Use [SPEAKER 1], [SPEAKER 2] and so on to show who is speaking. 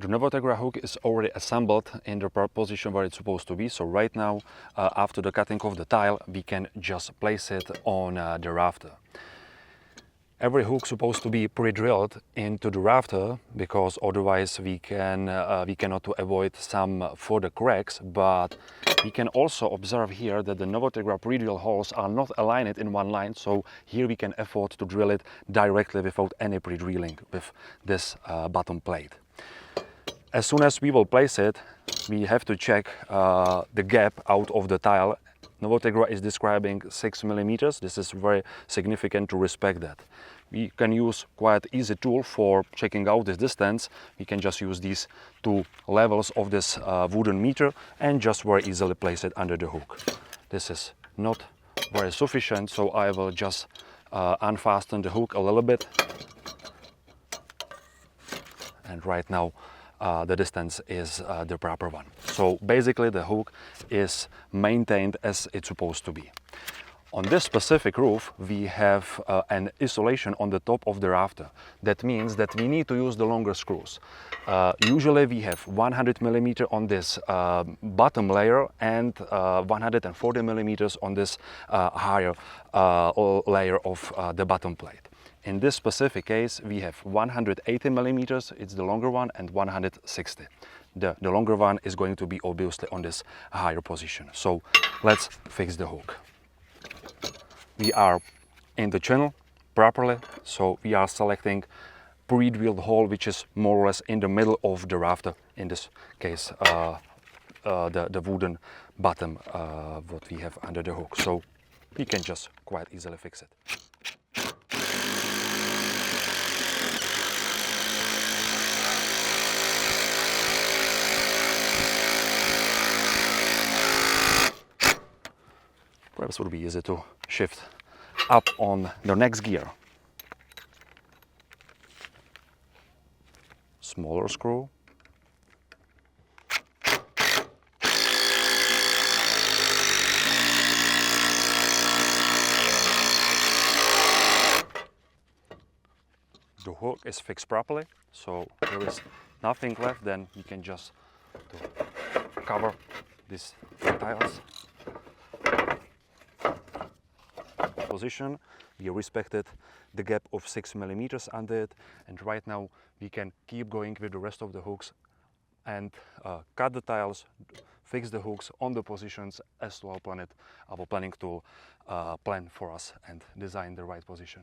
[SPEAKER 1] The Novotegra hook is already assembled in the position where it's supposed to be. So right now, after the cutting of the tile, we can just place it on the rafter. Every hook supposed to be pre-drilled into the rafter, because otherwise we cannot avoid some further cracks. But we can also observe here that the Novotegra pre-drill holes are not aligned in one line, so here we can afford to drill it directly without any pre-drilling with this bottom plate. As soon as we will place it, we have to check the gap out of the tile. Novotegra is describing 6 millimeters. This is very significant to respect that. We can use quite easy tool for checking out this distance. We can just use these two levels of this wooden meter and just very easily place it under the hook. This is not very sufficient, so I will just unfasten the hook a little bit. And right now the distance is the proper one. So basically the hook is maintained as it's supposed to be. On this specific roof we have an isolation on the top of the rafter. That means that we need to use the longer screws. Usually we have 100 millimeter on this bottom layer and 140 millimeters on this higher layer of the bottom plate. In this specific case, we have 180 millimeters, it's the longer one, and 160. The longer one is going to be obviously on this higher position. So let's fix the hook. We are in the channel properly, so we are selecting pre-drilled hole, which is more or less in the middle of the rafter. In this case, the wooden bottom what we have under the hook. So we can just quite easily fix it. Perhaps it would be easy to shift up on the next gear. Smaller screw. The hook is fixed properly, so there is nothing left. Then you can just cover these tiles. Position, we respected the gap of 6 millimeters under it, and right now we can keep going with the rest of the hooks and cut the tiles, fix the hooks on the positions as to our planning tool plan for us and design the right position.